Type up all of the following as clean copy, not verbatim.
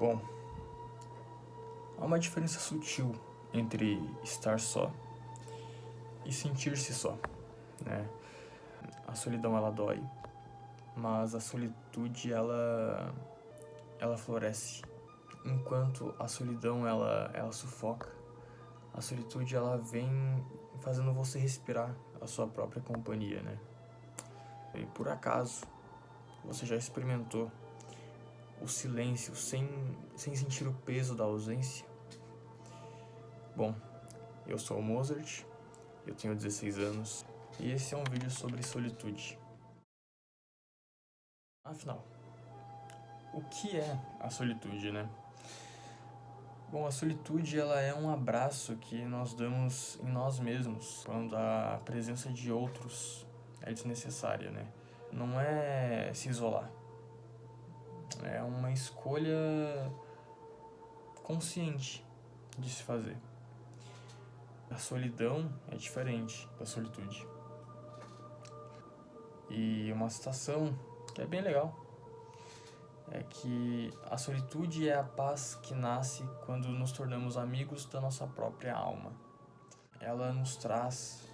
Bom, há uma diferença sutil entre estar só e sentir-se só, né? A solidão, ela dói, mas a solitude, ela floresce. Enquanto a solidão, ela sufoca, a solitude, ela vem fazendo você respirar a sua própria companhia, né? E por acaso, você já experimentou o silêncio sem sentir o peso da ausência? Bom, eu sou o Mozart, eu tenho 16 anos e esse é um vídeo sobre solitude. Afinal, o que é a solitude, né? Bom, a solitude, ela é um abraço que nós damos em nós mesmos quando a presença de outros é desnecessária, né? Não é se isolar, é uma escolha consciente de se fazer. A solidão é diferente da solitude. E uma citação que é bem legal é que a solitude é a paz que nasce quando nos tornamos amigos da nossa própria alma. Ela nos traz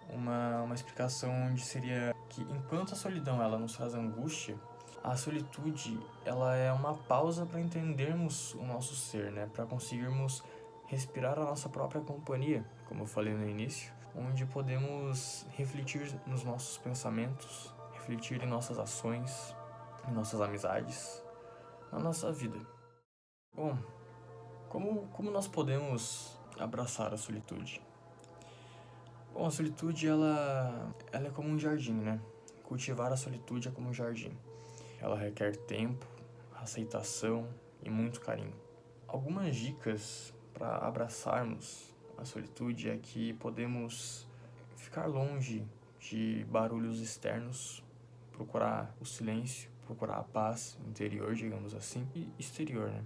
uma explicação onde seria que enquanto a solidão ela nos traz angústia, a solitude ela é uma pausa para entendermos o nosso ser, né? Para conseguirmos respirar a nossa própria companhia, como eu falei no início, onde podemos refletir nos nossos pensamentos, refletir em nossas ações, em nossas amizades, na nossa vida. Bom, como nós podemos abraçar a solitude? Bom, a solitude ela é como um jardim, né? Cultivar a solitude é como um jardim. Ela requer tempo, aceitação e muito carinho. Algumas dicas para abraçarmos a solitude é que podemos ficar longe de barulhos externos, procurar o silêncio, procurar a paz interior, digamos assim, e exterior, né?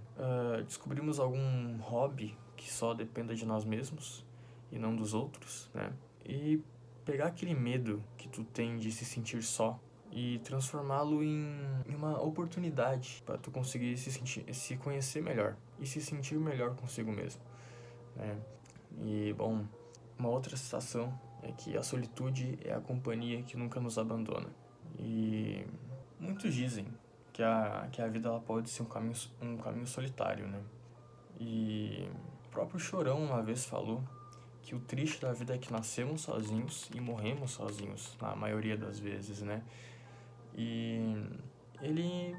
Descobrimos algum hobby que só dependa de nós mesmos e não dos outros, né? E pegar aquele medo que tu tem de se sentir só e transformá-lo em uma oportunidade para tu conseguir se conhecer melhor e se sentir melhor consigo mesmo, né? E, bom, uma outra citação é que a solitude é a companhia que nunca nos abandona. E muitos dizem que a vida ela pode ser um caminho solitário, né? E o próprio Chorão uma vez falou que o triste da vida é que nascemos sozinhos e morremos sozinhos, na maioria das vezes, né? E ele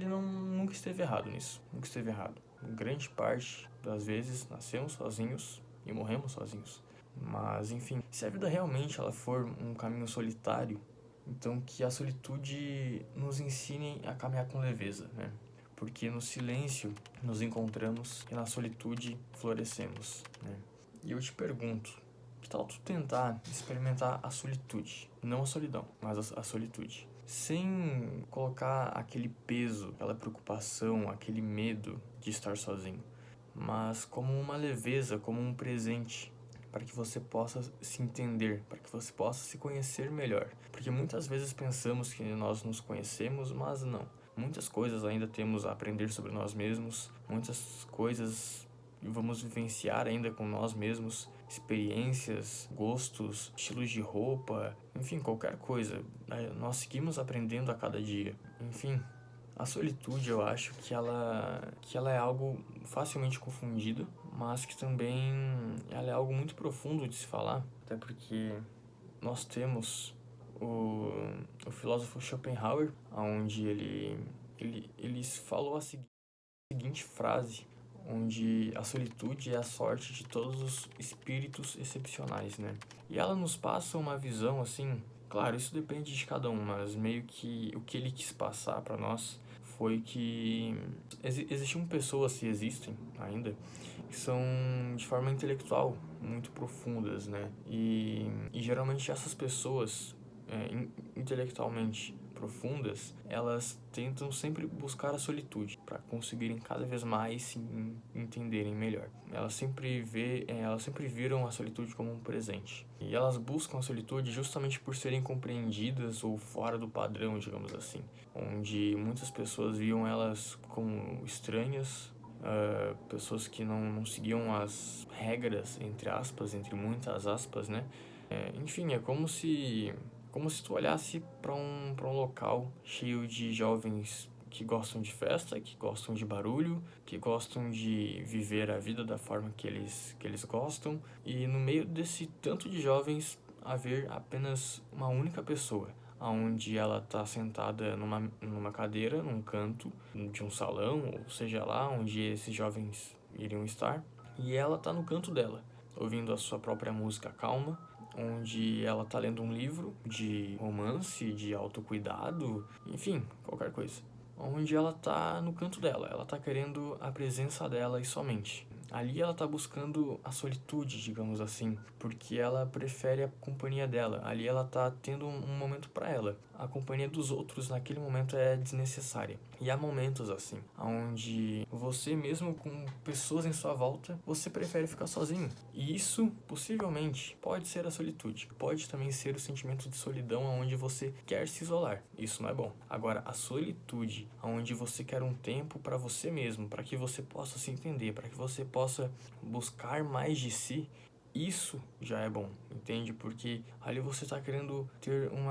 nunca esteve errado nisso, nunca esteve errado. Grande parte das vezes nascemos sozinhos e morremos sozinhos. Mas, enfim, se a vida realmente ela for um caminho solitário, então que a solitude nos ensine a caminhar com leveza, né? Porque no silêncio nos encontramos e na solitude florescemos, né? E eu te pergunto, que tal tu tentar experimentar a solitude? Não a solidão, mas a solitude. Sem colocar aquele peso, aquela preocupação, aquele medo de estar sozinho. Mas como uma leveza, como um presente, para que você possa se entender, para que você possa se conhecer melhor. Porque muitas vezes pensamos que nós nos conhecemos, mas não. Muitas coisas ainda temos a aprender sobre nós mesmos, muitas coisas vamos vivenciar ainda com nós mesmos, experiências, gostos, estilos de roupa, enfim, qualquer coisa. Nós seguimos aprendendo a cada dia. Enfim, a solitude eu acho que ela é algo facilmente confundido, mas que também ela é algo muito profundo de se falar, até porque nós temos o filósofo Schopenhauer, onde ele falou a seguinte frase, onde a solitude é a sorte de todos os espíritos excepcionais, né? E ela nos passa uma visão assim, claro, isso depende de cada um, mas meio que o que ele quis passar para nós foi que existiam pessoas, se existem ainda, que são de forma intelectual muito profundas, né? E geralmente essas pessoas intelectualmente profundas, elas tentam sempre buscar a solitude para conseguirem cada vez mais se entenderem melhor. Elas sempre viram a solitude como um presente. E elas buscam a solitude justamente por serem compreendidas ou fora do padrão, digamos assim, onde muitas pessoas viam elas como estranhas pessoas que não seguiam as regras, entre aspas, entre muitas aspas, né? Enfim, é como se tu olhasse para um local cheio de jovens que gostam de festa, que gostam de barulho, que gostam de viver a vida da forma que eles gostam, e no meio desse tanto de jovens haver apenas uma única pessoa, onde ela está sentada numa cadeira, num canto de um salão, ou seja lá onde esses jovens iriam estar, e ela está no canto dela, ouvindo a sua própria música calma, onde ela está lendo um livro de romance, de autocuidado, enfim, qualquer coisa. Onde ela está no canto dela, ela está querendo a presença dela e somente. Ali ela está buscando a solitude, digamos assim, porque ela prefere a companhia dela. Ali ela está tendo um momento para ela. A companhia dos outros naquele momento é desnecessária. E há momentos assim, onde você mesmo com pessoas em sua volta, você prefere ficar sozinho. E isso, possivelmente, pode ser a solitude. Pode também ser o sentimento de solidão onde você quer se isolar. Isso não é bom. Agora, a solitude, onde você quer um tempo para você mesmo, para que você possa se entender, para que você possa buscar mais de si, isso já é bom, entende? Porque ali você está querendo ter um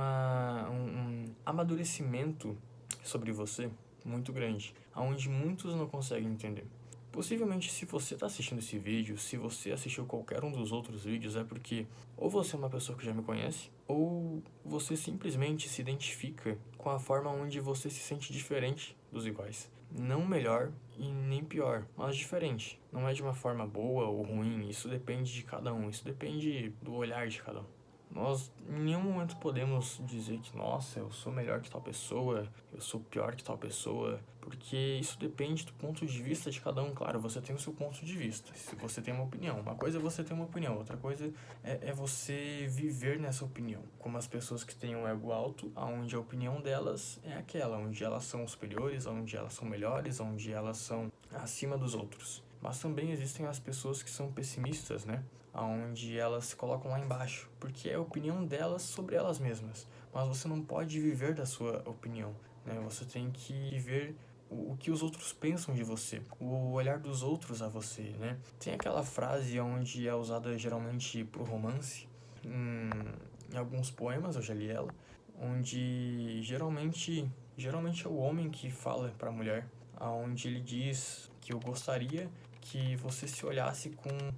amadurecimento sobre você muito grande, aonde muitos não conseguem entender. Possivelmente, se você está assistindo esse vídeo, se você assistiu qualquer um dos outros vídeos, é porque ou você é uma pessoa que já me conhece, ou você simplesmente se identifica com a forma onde você se sente diferente dos iguais. Não melhor e nem pior, mas diferente. Não é de uma forma boa ou ruim, isso depende de cada um, isso depende do olhar de cada um. Nós em nenhum momento podemos dizer que, nossa, eu sou melhor que tal pessoa, eu sou pior que tal pessoa, porque isso depende do ponto de vista de cada um. Claro, você tem o seu ponto de vista, se você tem uma opinião. Uma coisa é você ter uma opinião, outra coisa é você viver nessa opinião. Como as pessoas que têm um ego alto, onde a opinião delas é aquela, onde elas são superiores, onde elas são melhores, onde elas são acima dos outros. Mas também existem as pessoas que são pessimistas, né? Onde elas se colocam lá embaixo, porque é a opinião delas sobre elas mesmas. Mas você não pode viver da sua opinião, né? Você tem que viver o que os outros pensam de você, o olhar dos outros a você, né? Tem aquela frase onde é usada geralmente pro romance, em alguns poemas, eu já li ela, onde geralmente é o homem que fala para a mulher, aonde ele diz que eu gostaria que você se olhasse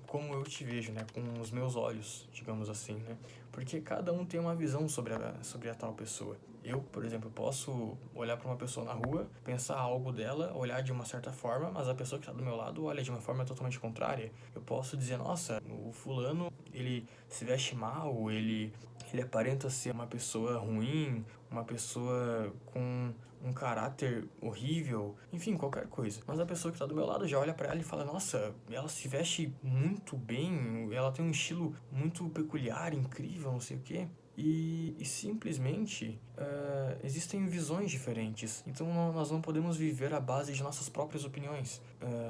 como eu te vejo, né? Com os meus olhos, digamos assim, né? Porque cada um tem uma visão sobre a tal pessoa. Eu, por exemplo, posso olhar para uma pessoa na rua, pensar algo dela, olhar de uma certa forma, mas a pessoa que está do meu lado olha de uma forma totalmente contrária. Eu posso dizer, nossa, o fulano, ele se veste mal, ele aparenta ser uma pessoa ruim, uma pessoa com um caráter horrível, enfim, qualquer coisa. Mas a pessoa que tá do meu lado já olha pra ela e fala, nossa, ela se veste muito bem, ela tem um estilo muito peculiar, incrível, não sei o quê. E simplesmente existem visões diferentes. Então nós não podemos viver à base de nossas próprias opiniões.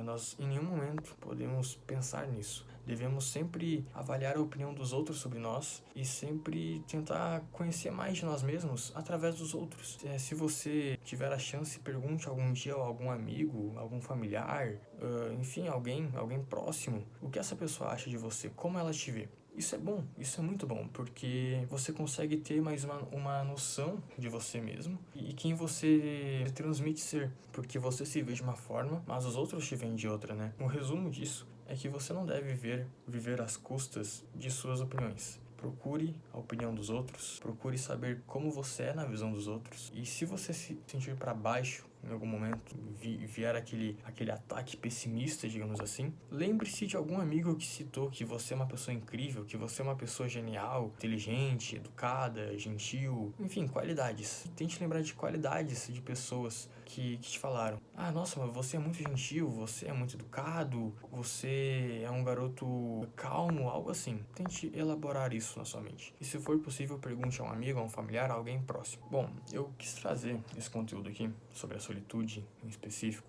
Nós em nenhum momento podemos pensar nisso. Devemos sempre avaliar a opinião dos outros sobre nós e sempre tentar conhecer mais de nós mesmos através dos outros. Se você tiver a chance, pergunte algum dia a algum amigo, algum familiar, enfim, alguém próximo, o que essa pessoa acha de você, como ela te vê. Isso é bom, isso é muito bom, porque você consegue ter mais uma noção de você mesmo e quem você transmite ser, porque você se vê de uma forma, mas os outros te veem de outra, né? O resumo disso é que você não deve viver às custas de suas opiniões. Procure a opinião dos outros, procure saber como você é na visão dos outros. E se você se sentir para baixo em algum momento, vier aquele ataque pessimista, digamos assim, lembre-se de algum amigo que citou que você é uma pessoa incrível, que você é uma pessoa genial, inteligente, educada, gentil, enfim, qualidades. Tente lembrar de qualidades de pessoas que te falaram. Ah, nossa, mas você é muito gentil, você é muito educado, você é um garoto calmo, algo assim. Tente elaborar isso na sua mente. E se for possível, pergunte a um amigo, a um familiar, a alguém próximo. Bom, eu quis trazer esse conteúdo aqui sobre a solidão solitude em específico,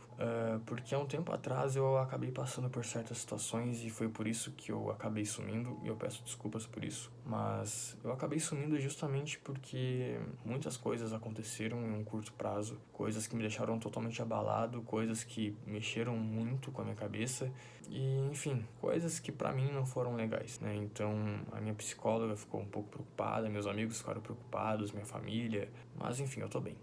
porque há um tempo atrás eu acabei passando por certas situações e foi por isso que eu acabei sumindo, e eu peço desculpas por isso, mas eu acabei sumindo justamente porque muitas coisas aconteceram em um curto prazo, coisas que me deixaram totalmente abalado, coisas que mexeram muito com a minha cabeça e, enfim, coisas que pra mim não foram legais, né? Então a minha psicóloga ficou um pouco preocupada, meus amigos ficaram preocupados, minha família, mas enfim, eu tô bem,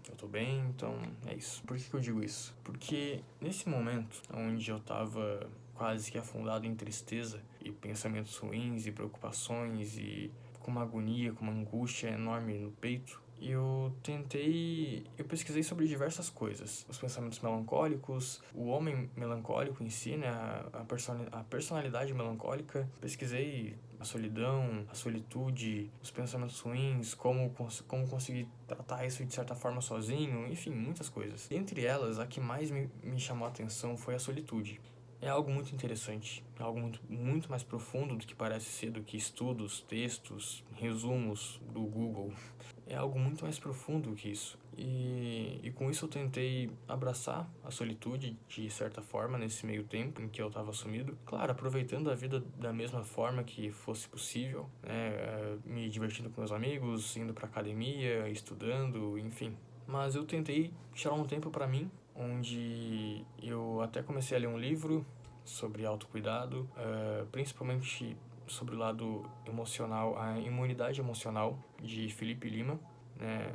então é isso. Por que eu digo isso? Porque nesse momento onde eu tava quase que afundado em tristeza e pensamentos ruins e preocupações e com uma agonia, com uma angústia enorme no peito, eu pesquisei sobre diversas coisas. Os pensamentos melancólicos, o homem melancólico em si, né? A personalidade melancólica. Pesquisei a solidão, a solitude, os pensamentos ruins, como conseguir tratar isso de certa forma sozinho, enfim, muitas coisas. Entre elas, a que mais me chamou a atenção foi a solitude. É algo muito interessante, é algo muito mais profundo do que parece ser, do que estudos, textos, resumos do Google. É algo muito mais profundo que isso. E com isso eu tentei abraçar a solitude de certa forma nesse meio tempo em que eu estava sumido. Claro, aproveitando a vida da mesma forma que fosse possível, né? Me divertindo com meus amigos, indo pra academia, estudando, enfim. Mas eu tentei tirar um tempo pra mim, onde eu até comecei a ler um livro sobre autocuidado, principalmente sobre o lado emocional, a imunidade emocional, de Felipe Lima, né?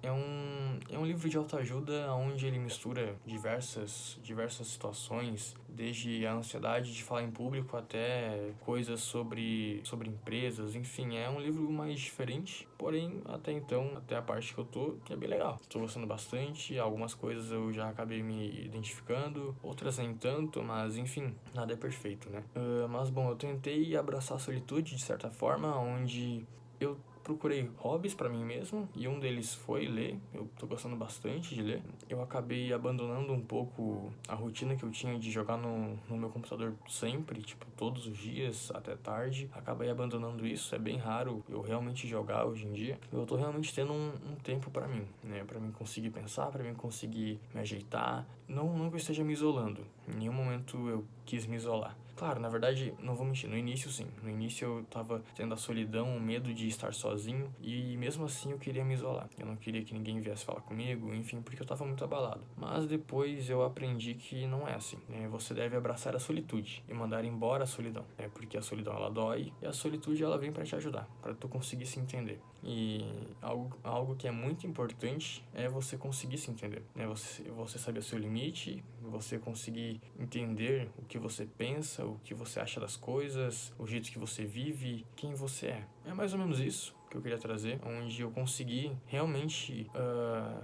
É um livro de autoajuda onde ele mistura diversas situações, desde a ansiedade de falar em público até coisas sobre empresas, enfim, é um livro mais diferente, porém, até então, até a parte que eu tô, que é bem legal. Estou gostando bastante, algumas coisas eu já acabei me identificando, outras nem tanto, mas enfim, nada é perfeito, né? Mas bom, eu tentei abraçar a solitude de certa forma, onde eu procurei hobbies pra mim mesmo e um deles foi ler. Eu tô gostando bastante de ler. Eu acabei abandonando um pouco a rotina que eu tinha de jogar no meu computador sempre, tipo, todos os dias, até tarde. Acabei abandonando isso, é bem raro eu realmente jogar hoje em dia. Eu tô realmente tendo um tempo pra mim, né? Pra mim conseguir pensar, pra mim conseguir me ajeitar. Não que eu esteja me isolando. Em nenhum momento eu quis me isolar. Claro, na verdade, não vou mentir, no início sim. No início eu tava tendo a solidão, o medo de estar sozinho e mesmo assim eu queria me isolar. Eu não queria que ninguém viesse falar comigo, enfim, porque eu tava muito abalado. Mas depois eu aprendi que não é assim, né? Você deve abraçar a solitude e mandar embora a solidão, né? Porque a solidão ela dói e a solitude ela vem pra te ajudar, pra tu conseguir se entender. E algo que é muito importante é você conseguir se entender, né? Você saber o seu limite, você conseguir entender o que você pensa, o que você acha das coisas, o jeito que você vive, quem você é. É mais ou menos isso que eu queria trazer, onde eu consegui realmente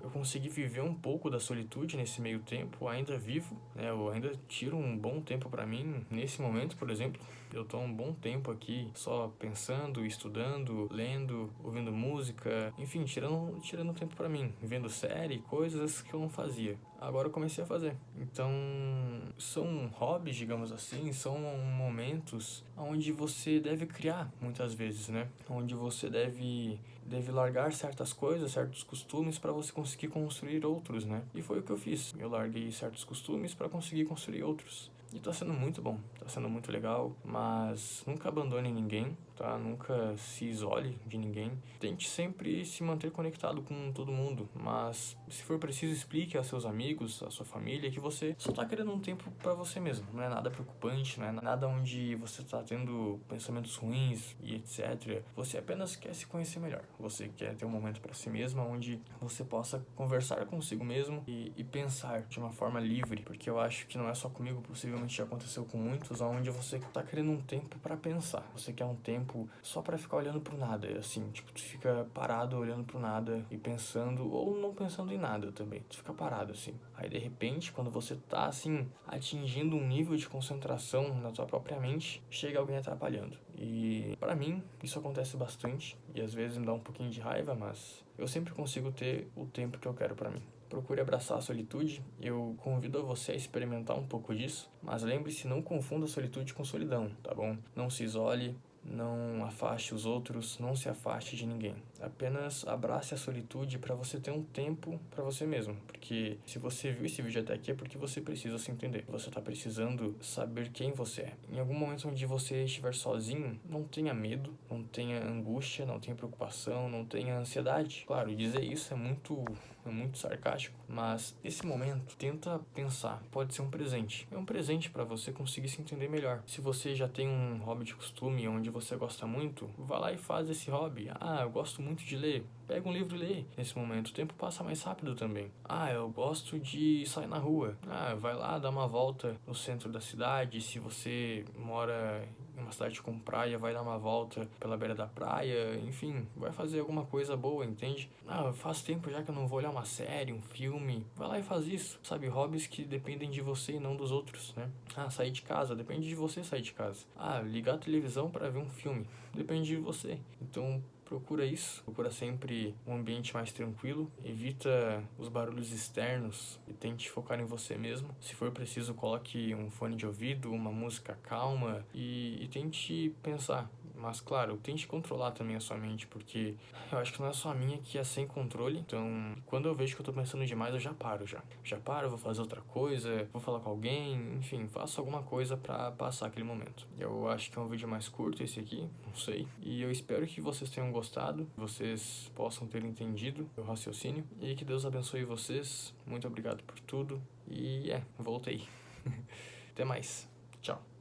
eu consegui viver um pouco da solitude nesse meio tempo, ainda vivo, né? Eu ainda tiro um bom tempo pra mim nesse momento, por exemplo. Eu tô um bom tempo aqui só pensando, estudando, lendo, ouvindo música, enfim, tirando tempo pra mim, vendo série, coisas que eu não fazia. Agora eu comecei a fazer. Então, são hobbies, digamos assim, são momentos onde você deve criar, muitas vezes, né? Onde você deve largar certas coisas, certos costumes para você conseguir construir outros, né? E foi o que eu fiz. Eu larguei certos costumes para conseguir construir outros. E tá sendo muito bom, tá sendo muito legal, mas nunca abandone ninguém, tá? Nunca se isole de ninguém. Tente sempre se manter conectado com todo mundo, mas se for preciso, explique a seus amigos, a sua família, que você só tá querendo um tempo pra você mesmo. Não é nada preocupante, não é nada onde você tá tendo pensamentos ruins e etc. Você apenas quer se conhecer melhor. Você quer ter um momento pra si mesmo, onde você possa conversar consigo mesmo e pensar de uma forma livre, porque eu acho que não é só comigo, possivelmente já aconteceu com muitos, onde você tá querendo um tempo pra pensar. Você quer um tempo só pra ficar olhando pro nada, assim, tipo, tu fica parado olhando pro nada e pensando, ou não pensando em nada também, tu fica parado, assim. Aí, de repente, quando você tá, assim, atingindo um nível de concentração na tua própria mente, chega alguém atrapalhando. E, pra mim, isso acontece bastante, e às vezes me dá um pouquinho de raiva, mas eu sempre consigo ter o tempo que eu quero pra mim. Procure abraçar a solitude. Eu convido você a experimentar um pouco disso, mas lembre-se, não confunda a solitude com solidão, tá bom? Não se isole, não afaste os outros, não se afaste de ninguém. Apenas abrace a solitude para você ter um tempo para você mesmo. Porque se você viu esse vídeo até aqui é porque você precisa se entender. Você tá precisando saber quem você é. Em algum momento onde você estiver sozinho, não tenha medo, não tenha angústia, não tenha preocupação, não tenha ansiedade. Claro, dizer isso é muito sarcástico, mas nesse momento, tenta pensar, pode ser um presente. É um presente para você conseguir se entender melhor. Se você já tem um hobby de costume onde você gosta muito, vá lá e faz esse hobby. Eu gosto muito de ler. Pega um livro e lê. Nesse momento, o tempo passa mais rápido também. Eu gosto de sair na rua. Vai lá, dá uma volta no centro da cidade. Se você mora em uma cidade com praia, vai dar uma volta pela beira da praia. Enfim, vai fazer alguma coisa boa, entende? Faz tempo já que eu não vou olhar uma série, um filme. Vai lá e faz isso. Sabe, hobbies que dependem de você e não dos outros, né? Sair de casa, depende de você sair de casa. Ligar a televisão para ver um filme, depende de você. Então, procura isso, procura sempre um ambiente mais tranquilo, evita os barulhos externos e tente focar em você mesmo. Se for preciso, coloque um fone de ouvido, uma música calma e tente pensar. Mas claro, tente controlar também a sua mente, porque eu acho que não é só a minha que é sem controle. Então, quando eu vejo que eu tô pensando demais, eu já paro já. Já paro, vou fazer outra coisa, vou falar com alguém, enfim, faço alguma coisa pra passar aquele momento. Eu acho que é um vídeo mais curto esse aqui, não sei. E eu espero que vocês tenham gostado, vocês possam ter entendido o raciocínio e que Deus abençoe vocês. Muito obrigado por tudo e voltei. Até mais. Tchau.